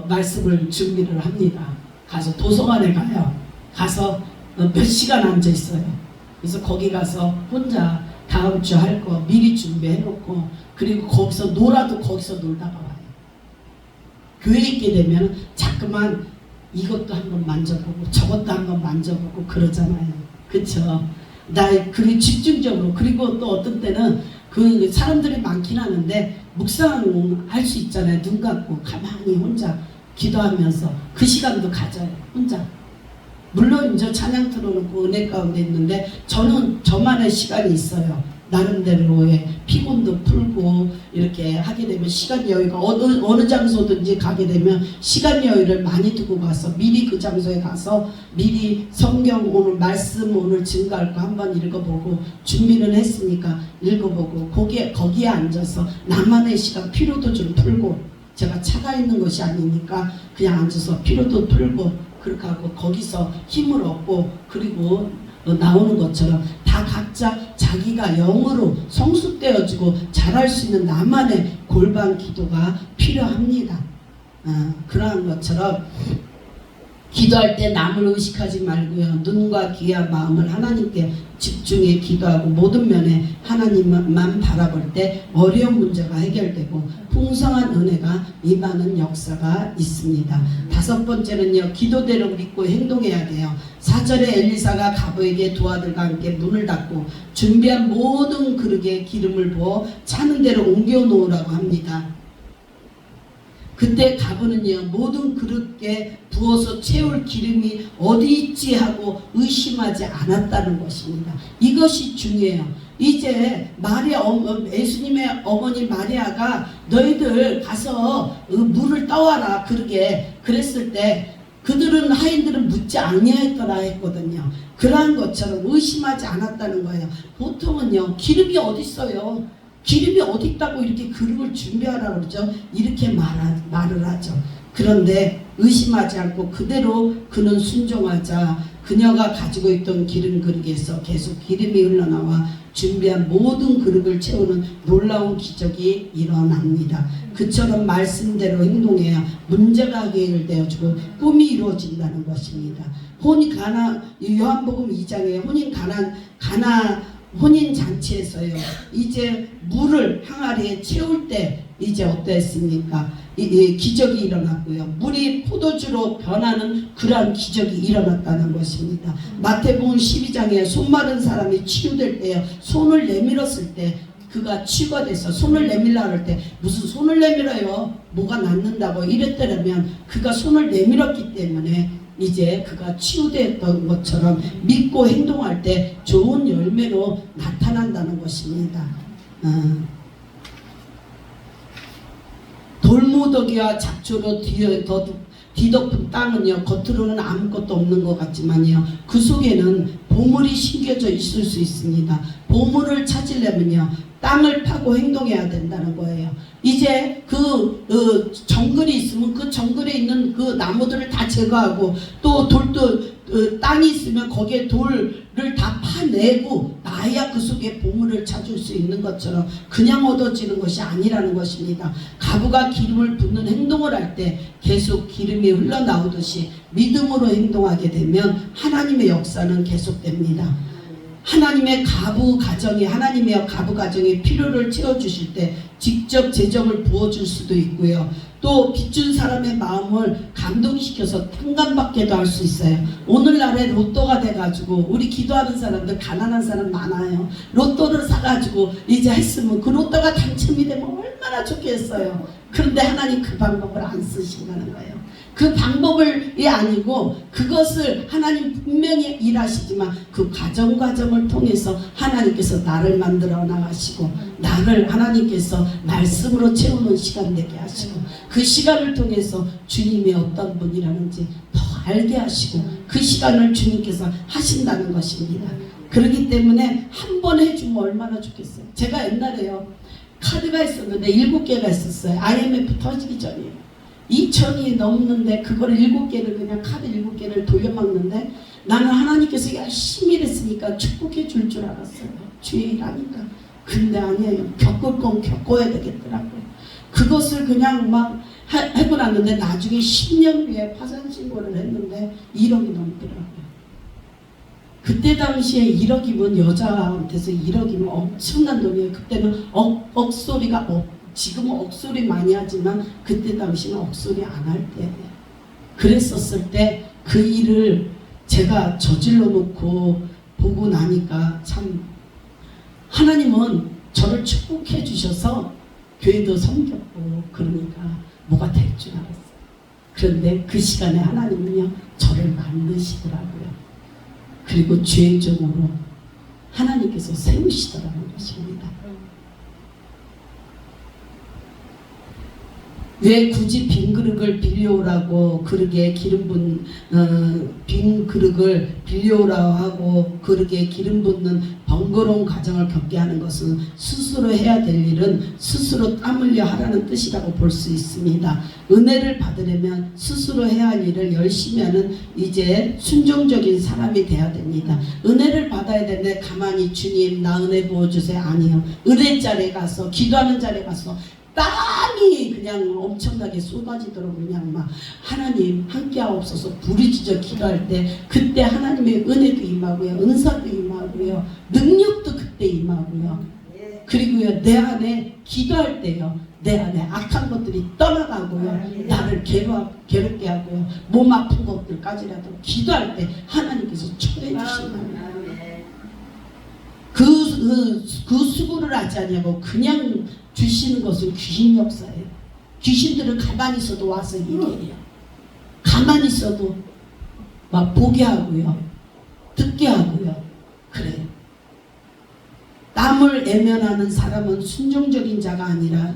말씀을 준비를 합니다. 가서 도서관에 가요. 가서 몇 시간 앉아 있어요. 그래서 거기 가서 혼자 다음 주 할 거 미리 준비해 놓고 그리고 거기서 놀아도 거기서 놀다가 와요. 교회에 있게 되면 자꾸만 이것도 한번 만져보고 저것도 한번 만져보고 그러잖아요. 그쵸? 그리고 집중적으로 그리고 또 어떤 때는 그 사람들이 많긴 하는데 묵상할 수 있잖아요. 눈 감고 가만히 혼자 기도하면서 그 시간도 가져요. 혼자. 물론 이제 찬양 틀어놓고 은혜 가운데 있는데 저는 저만의 시간이 있어요. 나름대로의 피곤도 풀고 이렇게 하게 되면 시간 여유가 어느 장소든지 가게 되면 시간 여유를 많이 두고 가서 미리 그 장소에 가서 미리 성경 오늘 말씀 오늘 증거할 거 한번 읽어보고 준비는 했으니까 읽어보고 거기에 앉아서 나만의 시간 피로도 좀 풀고 제가 차가 있는 것이 아니니까 그냥 앉아서 피로도 풀고 그렇게 하고 거기서 힘을 얻고 그리고 나오는 것처럼 다 각자 자기가 영으로 성숙되어지고 잘할 수 있는 나만의 골방 기도가 필요합니다. 그러한 것처럼 기도할 때 남을 의식하지 말고요. 눈과 귀와 마음을 하나님께 집중해 기도하고 모든 면에 하나님만 바라볼 때 어려운 문제가 해결되고 풍성한 은혜가 임하는 역사가 있습니다. 다섯 번째는요. 기도대로 믿고 행동해야 돼요. 4절에 엘리사가 가부에게 두 아들과 함께 문을 닫고 준비한 모든 그릇에 기름을 부어 차는 대로 옮겨 놓으라고 합니다. 그때 가부는요 모든 그릇에 부어서 채울 기름이 어디 있지 하고 의심하지 않았다는 것입니다. 이것이 중요해요. 이제 예수님의 어머니 마리아가 너희들 가서 물을 떠와라 그랬을 때 그들은 하인들은 묻지 아니하였더라 했거든요. 그러한 것처럼 의심하지 않았다는 거예요. 보통은요 기름이 어디 있어요? 기름이 어디 있다고 이렇게 그릇을 준비하라고 그러죠. 이렇게 말을 하죠. 그런데 의심하지 않고 그대로 그는 순종하자 그녀가 가지고 있던 기름 그릇에서 계속 기름이 흘러나와 준비한 모든 그릇을 채우는 놀라운 기적이 일어납니다. 그처럼 말씀대로 행동해야 문제가 해결되어지고 꿈이 이루어진다는 것입니다. 요한복음 2장에 혼인 잔치에서요. 이제 물을 항아리에 채울 때 이제 어땠습니까? 기적이 일어났고요. 물이 포도주로 변하는 그러한 기적이 일어났다는 것입니다. 마태복음 12장에 손 마른 사람이 치유될 때요. 손을 내밀었을 때 그가 치유가 돼서 손을 내밀라 할 때 무슨 손을 내밀어요? 뭐가 낫는다고 이랬더라면 그가 손을 내밀었기 때문에 이제 그가 치유됐던 것처럼 믿고 행동할 때 좋은 열매로 나타난다는 것입니다. 돌무더기와 잡초로 뒤덮은 땅은요 겉으로는 아무것도 없는 것 같지만요 그 속에는 보물이 심겨져 있을 수 있습니다. 보물을 찾으려면요 땅을 파고 행동해야 된다는 거예요. 이제 그 정글이 있으면 그 정글에 있는 그 나무들을 다 제거하고 또 돌도 땅이 있으면 거기에 돌을 다 파내고 나야 그 속에 보물을 찾을 수 있는 것처럼 그냥 얻어지는 것이 아니라는 것입니다. 가부가 기름을 붓는 행동을 할 때 계속 기름이 흘러나오듯이 믿음으로 행동하게 되면 하나님의 역사는 계속됩니다. 하나님의 가부 가정이 필요를 채워주실 때 직접 재정을 부어줄 수도 있고요. 또 빚준 사람의 마음을 감동시켜서 탕감받게도 할 수 있어요. 오늘날에 로또가 돼가지고 우리 기도하는 사람들 가난한 사람 많아요. 로또를 사가지고 이제 했으면 그 로또가 당첨이 되면 얼마나 좋겠어요. 그런데 하나님 그 방법을 안 쓰신다는 거예요. 그 방법이 아니고 그것을 하나님 분명히 일하시지만 그 과정을 통해서 하나님께서 나를 만들어 나가시고 나를 하나님께서 말씀으로 채우는 시간 되게 하시고 그 시간을 통해서 주님이 어떤 분이라는지 더 알게 하시고 그 시간을 주님께서 하신다는 것입니다. 그렇기 때문에 한 번 해주면 얼마나 좋겠어요. 제가 옛날에요 카드가 있었는데 7개가 있었어요. IMF 터지기 전이에요. 2,000이 넘는데 그걸 7개를 그냥 카드 7개를 돌려막는데 나는 하나님께서 열심히 일했으니까 축복해 줄 줄 알았어요. 주의 일하니까. 근데 아니에요. 겪을 건 겪어야 되겠더라고요. 그것을 그냥 막 하고 났는데 나중에 10년 후에 파산 신고를 했는데 1억이 넘더라고요. 그때 당시에 1억이면 여자한테서 1억이면 엄청난 돈이에요. 그때는 억소리가 지금은 억소리 많이 하지만 그때 당시는 억소리 안 할 때 그랬었을 때 그 일을 제가 저질러 놓고 보고 나니까 참 하나님은 저를 축복해 주셔서 교회도 섬겼고 그러니까 뭐가 될 줄 알았어요. 그런데 그 시간에 하나님은요 저를 만드시더라고요. 그리고 죄적으로 하나님께서 세우시더라는 것입니다. 왜 굳이 빈 그릇을 빌려오라고 그릇에 기름 붓는 빈 그릇을 빌려오라고 하고 그릇에 기름 붓는 번거로운 과정을 겪게 하는 것은 스스로 해야 될 일은 스스로 땀 흘려 하라는 뜻이라고 볼 수 있습니다. 은혜를 받으려면 스스로 해야 할 일을 열심히 하는 이제 순종적인 사람이 돼야 됩니다. 은혜를 받아야 되는데 가만히 주님 나 은혜 부어주세요. 아니요. 은혜 자리에 가서 기도하는 자리에 가서 땀이 그냥 엄청나게 쏟아지도록 그냥 막 하나님 함께하옵소서 부르짖어 기도할 때 그때 하나님의 은혜도 임하고요. 은사도 임하고요. 능력도 그때 임하고요. 그리고요 내 안에 기도할 때요. 내 안에 악한 것들이 떠나가고요. 나를 괴롭게 하고요. 몸 아픈 것들까지라도 기도할 때 하나님께서 초대해 주신다면 그 수고를 하지 않냐고 그냥 주시는 것은 귀신 역사예요. 귀신들은 가만히 있어도 와서 얘기해요. 가만히 있어도 막 보게 하고요. 듣게 하고요. 그래요. 남을 애면하는 사람은 순종적인 자가 아니라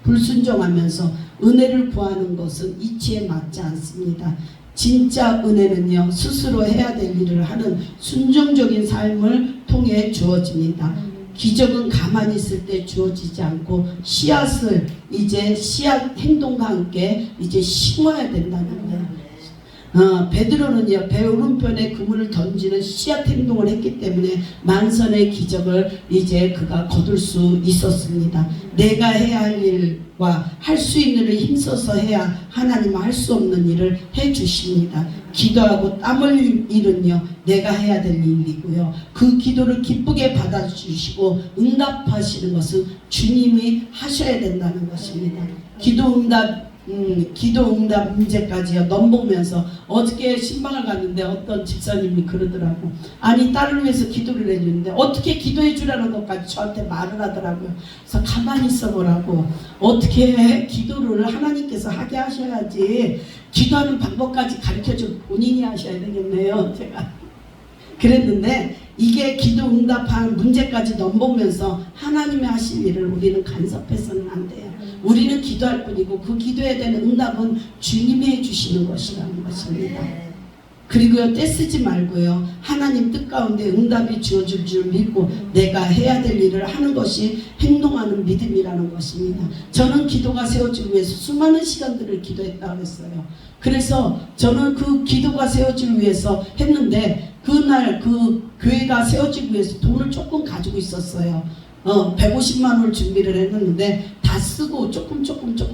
불순종하면서 은혜를 구하는 것은 이치에 맞지 않습니다. 진짜 은혜는요 스스로 해야 될 일을 하는 순종적인 삶을 통해 주어집니다. 기적은 가만히 있을 때 주어지지 않고 씨앗을 이제 씨앗 행동과 함께 이제 심어야 된다는 거예요. 베드로는요 배 오른편에 그물을 던지는 씨앗 행동을 했기 때문에 만선의 기적을 이제 그가 거둘 수 있었습니다. 내가 해야 할 일과 할 수 있는 일을 힘써서 해야 하나님은 할 수 없는 일을 해주십니다. 기도하고 땀 흘릴 일은요 내가 해야 될 일이고요. 그 기도를 기쁘게 받아주시고 응답하시는 것은 주님이 하셔야 된다는 것입니다. 기도 응답 문제까지요 넘보면서 어저께 신방을 갔는데 어떤 집사님이 그러더라고. 아니 딸을 위해서 기도를 해주는데 어떻게 기도해 주라는 것까지 저한테 말을 하더라고요. 그래서 가만히 있어 보라고. 어떻게 기도를 하나님께서 하게 하셔야지 기도하는 방법까지 가르쳐준 본인이 하셔야 되겠네요. 제가 그랬는데 이게 기도 응답한 문제까지 넘보면서 하나님이 하실 일을 우리는 간섭해서는 안 돼요. 우리는 기도할 뿐이고 그 기도에 대한 응답은 주님이 해주시는 것이라는 것입니다. 그리고요 떼쓰지 말고요 하나님 뜻 가운데 응답이 주어질 줄 믿고 내가 해야 될 일을 하는 것이 행동하는 믿음이라는 것입니다. 저는 기도가 세워지기 위해서 수많은 시간들을 기도했다고 했어요. 그래서 저는 그 기도가 세워지기 위해서 했는데 그날 그 교회가 세워지기 위해서 돈을 조금 가지고 있었어요. 150만 원을 준비를 했는데 다 쓰고 조금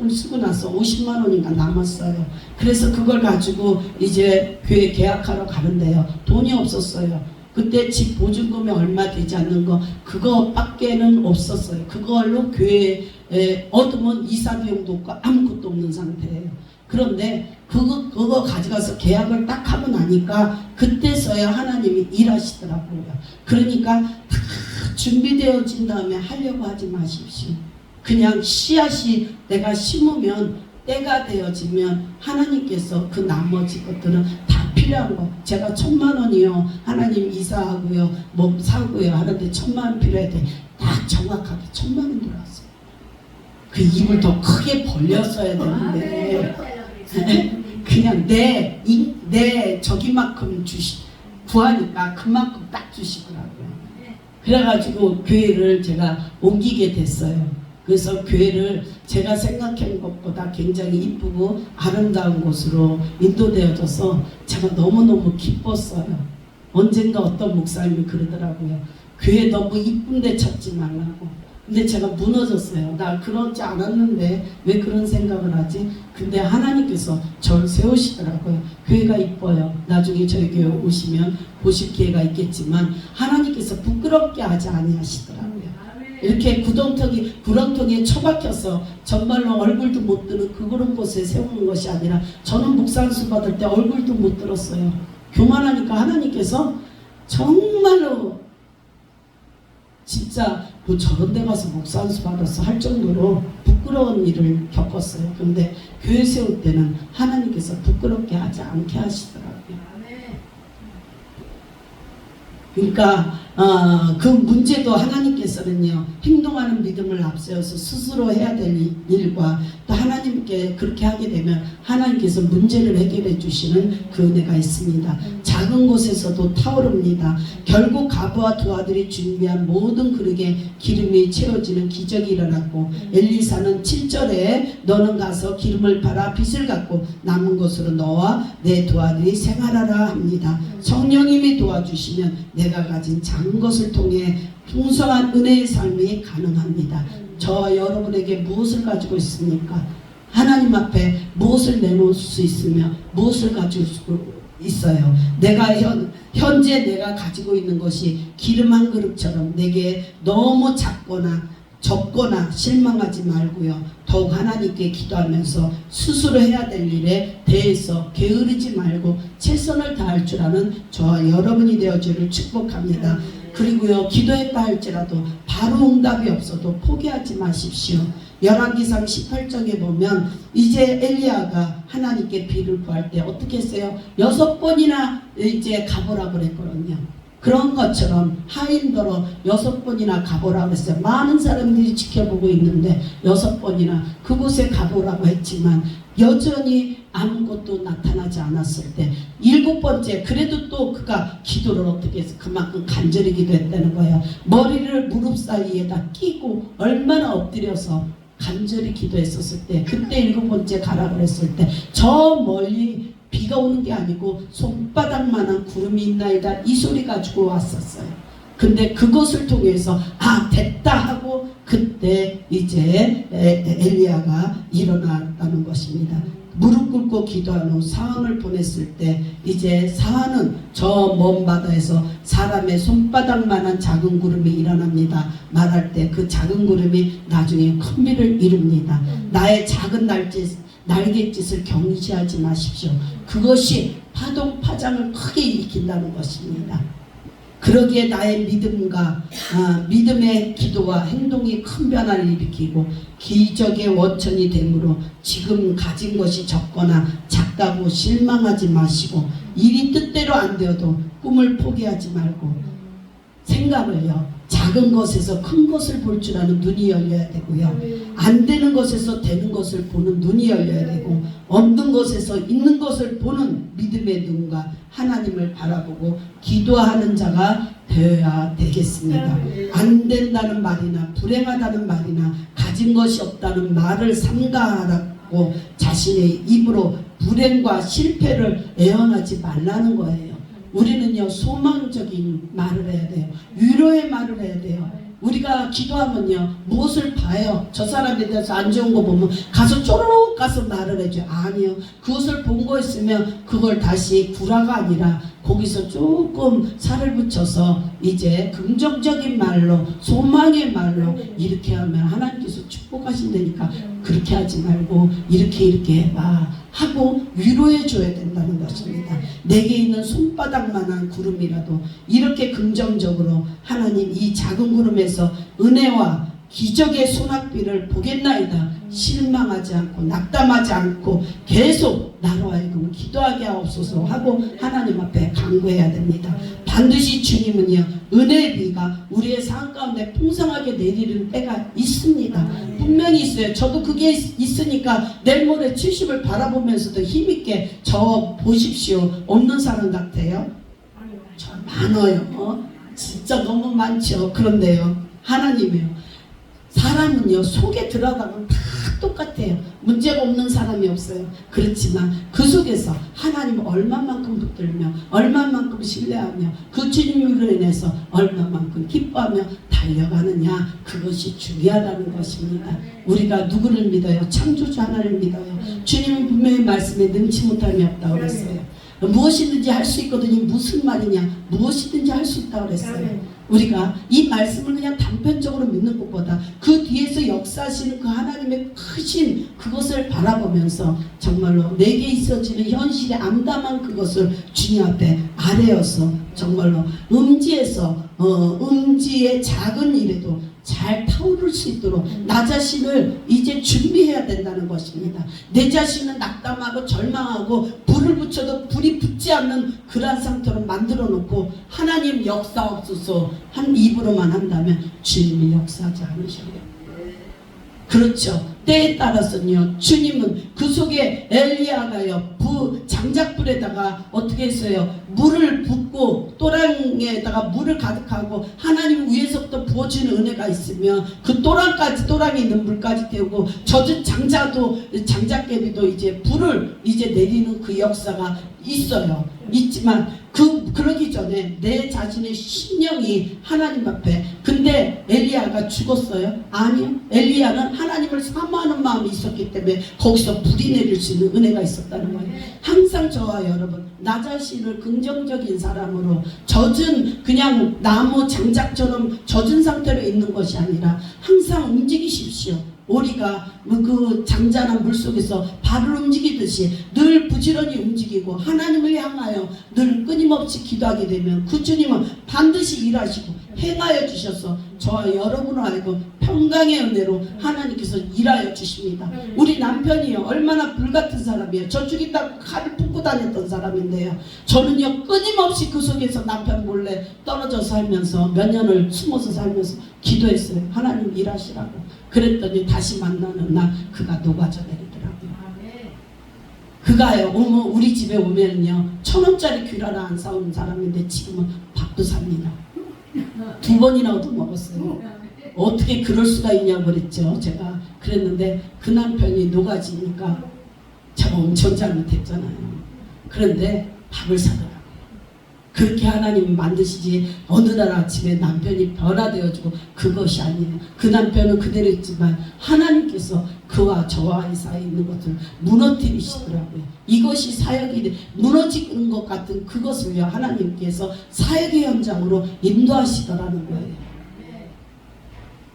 쓰고 나서 50만 원인가 남았어요. 그래서 그걸 가지고 이제 교회 계약하러 가는데요. 돈이 없었어요. 그때 집 보증금이 얼마 되지 않는 거 그거밖에는 없었어요. 그걸로 교회에 얻으면 이사 비용도 없고 아무것도 없는 상태예요. 그런데 그거 가져가서 계약을 딱 하고 나니까 그때서야 하나님이 일하시더라고요. 그러니까 다 준비되어진 다음에 하려고 하지 마십시오. 그냥 씨앗이 내가 심으면 때가 되어지면 하나님께서 그 나머지 것들은 다 필요한 거. 제가 1,000,000원이요. 하나님 이사하고요. 뭐 사고요. 하는데 1,000,000원 필요해 돼. 딱 정확하게 1,000,000원 들어왔어요. 그 입을 더 크게 벌렸어야 되는데 그냥 내 저기만큼 구하니까 그만큼 딱 주시더라고요. 그래가지고 교회를 제가 옮기게 됐어요. 그래서 교회를 제가 생각한 것보다 굉장히 이쁘고 아름다운 곳으로 인도되어져서 제가 너무너무 기뻤어요. 언젠가 어떤 목사님이 그러더라고요. 교회 너무 이쁜 데 찾지 말라고. 근데 제가 무너졌어요. 나 그러지 않았는데 왜 그런 생각을 하지? 근데 하나님께서 저를 세우시더라고요. 교회가 이뻐요. 나중에 저희 교회 오시면 보실 기회가 있겠지만 하나님께서 부끄럽게 하지 아니하시더라고요. 이렇게 구렁텅이에 처박혀서 정말로 얼굴도 못 드는 그런 곳에 세우는 것이 아니라 저는 목사안수 받을 때 얼굴도 못 들었어요. 교만하니까 하나님께서 정말로 진짜 뭐 저런 데 가서 목사안수 받았어 할 정도로 부끄러운 일을 겪었어요. 그런데 교회 세울 때는 하나님께서 부끄럽게 하지 않게 하시더라고요. 그러니까 그 문제도 하나님께서는요 행동하는 믿음을 앞세워서 스스로 해야 될 일과 또 하나님께 그렇게 하게 되면 하나님께서 문제를 해결해 주시는 그 은혜가 있습니다. 작은 곳에서도 타오릅니다. 결국 가부와 두 아들이 준비한 모든 그릇에 기름이 채워지는 기적이 일어났고 엘리사는 7절에 너는 가서 기름을 팔아 빚을 갚고 남은 것으로 너와 내 두 아들이 생활하라 합니다. 성령님이 도와주시면 내가 가진 작은 것을 통해 풍성한 은혜의 삶이 가능합니다. 저와 여러분에게 무엇을 가지고 있습니까? 하나님 앞에 무엇을 내놓을 수 있으며 무엇을 가지고 있어요. 내가 현재 내가 가지고 있는 것이 기름 한 그릇처럼 내게 너무 작거나 적거나 실망하지 말고요. 더욱 하나님께 기도하면서 스스로 해야 될 일에 대해서 게으르지 말고 최선을 다할 줄 아는 저와 여러분이 되어주기를 축복합니다. 그리고요 기도했다 할지라도 바로 응답이 없어도 포기하지 마십시오. 열왕기상 18장에 보면 이제 엘리야가 하나님께 비를 구할 때 어떻게 했어요? 6번이나 이제 가보라 그랬거든요. 그런 것처럼 하인더러 6번이나 가보라고 했어요. 많은 사람들이 지켜보고 있는데 6번이나 그곳에 가보라고 했지만 여전히 아무것도 나타나지 않았을 때 7번째 그래도 또 그가 기도를 어떻게 해서 그만큼 간절히 기도했다는 거예요. 머리를 무릎 사이에다 끼고 얼마나 엎드려서 간절히 기도했었을 때 그때 7번째 가라 그랬을 때 저 멀리 비가 오는 게 아니고 손바닥만한 구름이 있나이다 이 소리 가지고 왔었어요. 근데 그것을 통해서 됐다 하고 그때 이제 엘리야가 일어났다는 것입니다. 무릎 꿇고 기도한 후 사원을 보냈을 때 이제 사원은 저 먼 바다에서 사람의 손바닥만한 작은 구름이 일어납니다. 말할 때 그 작은 구름이 나중에 큰 비를 이룹니다. 나의 작은 날갯짓을 경시하지 마십시오. 그것이 파장을 크게 일으킨다는 것입니다. 그러기에 나의 믿음과 믿음의 기도와 행동이 큰 변화를 일으키고 기적의 원천이 되므로 지금 가진 것이 적거나 작다고 실망하지 마시고 일이 뜻대로 안 되어도 꿈을 포기하지 말고 생각을요 작은 것에서 큰 것을 볼 줄 아는 눈이 열려야 되고요. 안 되는 것에서 되는 것을 보는 눈이 열려야 되고 없는 것에서 있는 것을 보는 믿음의 눈과 하나님을 바라보고 기도하는 자가 되어야 되겠습니다. 안 된다는 말이나 불행하다는 말이나 가진 것이 없다는 말을 삼가하라고 자신의 입으로 불행과 실패를 애언하지 말라는 거예요. 우리는요 소망적인 말을 해야 돼요. 위로의 말을 해야 돼요. 우리가 기도하면요 무엇을 봐요? 저 사람에 대해서 안 좋은 거 보면 가서 쪼르륵 가서 말을 해줘요. 아니요. 그것을 본 거 있으면 그걸 다시 구라가 아니라 거기서 조금 살을 붙여서 이제 긍정적인 말로 소망의 말로 이렇게 하면 하나님께서 축복하신다니까 그렇게 하지 말고 이렇게 해봐 하고 위로해 줘야 된다는 것입니다. 내게 있는 손바닥만한 구름이라도 이렇게 긍정적으로 하나님 이 작은 구름에서 은혜와 기적의 소낙비를 보겠나이다. 실망하지 않고 낙담하지 않고 계속 나로 하여금 기도하게 하옵소서 하고 하나님 앞에 간구해야 됩니다. 반드시 주님은요, 은혜의 비가 우리의 삶 가운데 풍성하게 내리는 때가 있습니다. 분명히 있어요. 저도 그게 있으니까 내일 모레 70을 바라보면서도 힘있게 저 보십시오. 없는 사람 같아요? 저 많아요. 진짜 너무 많죠. 그런데요, 하나님이요, 사람은요 속에 들어가면 다 똑같아요. 문제가 없는 사람이 없어요. 그렇지만 그 속에서 하나님을 얼마만큼 붙들며 얼마만큼 신뢰하며 그 주님으로 인해서 얼마만큼 기뻐하며 달려가느냐, 그것이 중요하다는 것입니다. 우리가 누구를 믿어요? 창조주 하나님을 믿어요. 주님은 분명히 말씀에 능치 못함이 없다고 그랬어요. 무엇이든지 할 수 있거든요. 무슨 말이냐? 무엇이든지 할 수 있다고 그랬어요. 우리가 이 말씀을 그냥 단편적으로 믿는 것보다 그 뒤에서 역사하시는 그 하나님의 크신 그것을 바라보면서 정말로 내게 있어지는 현실의 암담한 그것을 주님 앞에 아뢰어서 정말로 음지의 작은 일에도 잘 타오를 수 있도록 나 자신을 이제 준비해야 된다는 것입니다. 내 자신은 낙담하고 절망하고 불을 붙여도 불이 붙지 않는 그러한 상태로 만들어 놓고 하나님 역사옵소서 한 입으로만 한다면 주님이 역사하지 않으셔요. 그렇죠. 때에 따라서는요, 주님은 그 속에 엘리야가요, 장작불에다가 어떻게 했어요? 물을 붓고 또랑에다가 물을 가득하고 하나님 위에서부터 부어주는 은혜가 있으면 그 또랑에 있는 물까지 태우고 젖은 장작개비도 이제 불을 이제 내리는 그 역사가 있어요. 있지만 그러기 전에 내 자신의 심령이 하나님 앞에, 근데 엘리야가 죽었어요? 아니요. 엘리야는 하나님을 사모하는 마음이 있었기 때문에 거기서 불이 내릴 수 있는 은혜가 있었다는 거예요. 항상 저와 여러분, 나 자신을 긍정적인 사람으로 젖은 그냥 나무 장작처럼 젖은 상태로 있는 것이 아니라 항상 움직이십시오. 오리가 그 잔잔한 물속에서 발을 움직이듯이 늘 부지런히 움직이고 하나님을 향하여 늘 끊임없이 기도하게 되면 그 주님은 반드시 일하시고 행하여 주셔서 저와 여러분을 알고 평강의 은혜로 하나님께서 일하여 주십니다. 우리 남편이요, 얼마나 불같은 사람이에요. 저 죽인다고 칼을 품고 다녔던 사람인데요, 저는요 끊임없이 그 속에서 남편 몰래 떨어져 살면서 몇 년을 숨어서 살면서 기도했어요. 하나님 일하시라고. 그랬더니 다시 만나는 날 그가 녹아져 내리더라고요. 그가요, 우리 집에 오면요 1,000원짜리 귤하나 안 사오는 사람인데 지금은 밥도 삽니다. 2번이나 얻어먹었어요. 어떻게 그럴 수가 있냐고 그랬죠. 제가 그랬는데 그 남편이 녹아지니까 제가 엄청 잘못했잖아요. 그런데 밥을 사더라고요. 그렇게 하나님 만드시지 어느 날 아침에 남편이 변화되어지고 그것이 아니에요. 그 남편은 그대로 있지만 하나님께서 그와 저와 사이에 있는 것을 무너뜨리시더라고요. 이것이 사역이 무너지는 것 같은 그것을요 하나님께서 사역의 현장으로 인도하시더라는 거예요.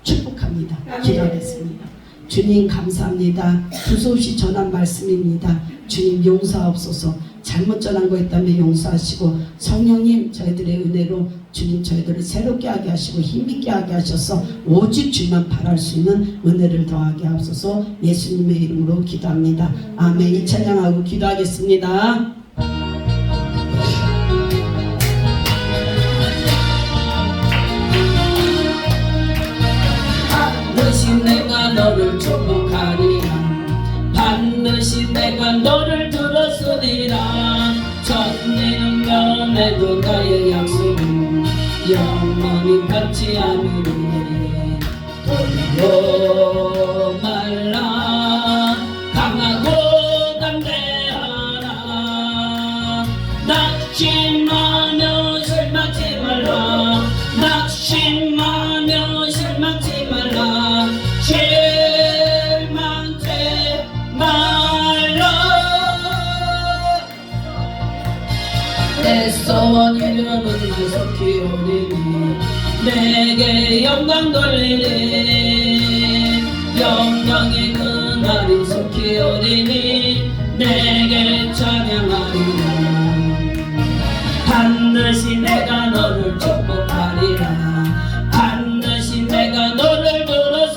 축복합니다. 기도하겠습니다. 주님 감사합니다. 두서없이 전한 말씀입니다. 주님 용서하옵소서. 잘못 전한 거 있다면 용서하시고 성령님 저희들의 은혜로 주님 저희들을 새롭게 하게 하시고 힘있게 하게 하셔서 오직 주만 바랄 수 있는 은혜를 더하게 하옵소서. 예수님의 이름으로 기도합니다. 아멘. 이 찬양하고 기도하겠습니다. 반드시 내가 너를 축복하리라. 반드시 내가 너를 들었으리라. 천리는 면해도 나의 약속은 영원히 변치 않으리니. 돌로 말라 강하고 담대하라. 낙심하며 실망치 말라. 낙심하며 실망치 말라. 실망치 말라. 내 소원 이루는 날서 기오리니 내게 영광 돌리니. 영광의 그날이 속히 오리니 내게 찬양하리라. 반드시 내가 너를 축복하리라. 반드시 내가 너를 들었으리라.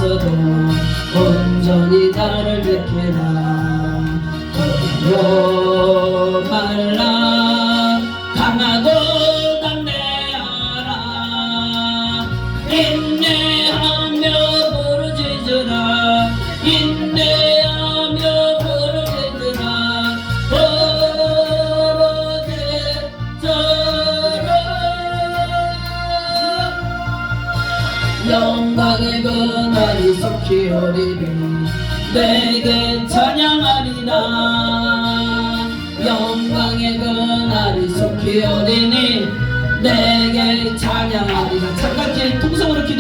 있어도 온전히 나를 지키라. 로 말라 강하고 담대하라. 인내하며 부르짖으라. 인내하며 부르짖으라. 영광의 그날이 속히 오리니 내게 찬양하리라. 영광의 그날이 속히 오리니 내게 찬양하리라. 잠깐 통성으로 기도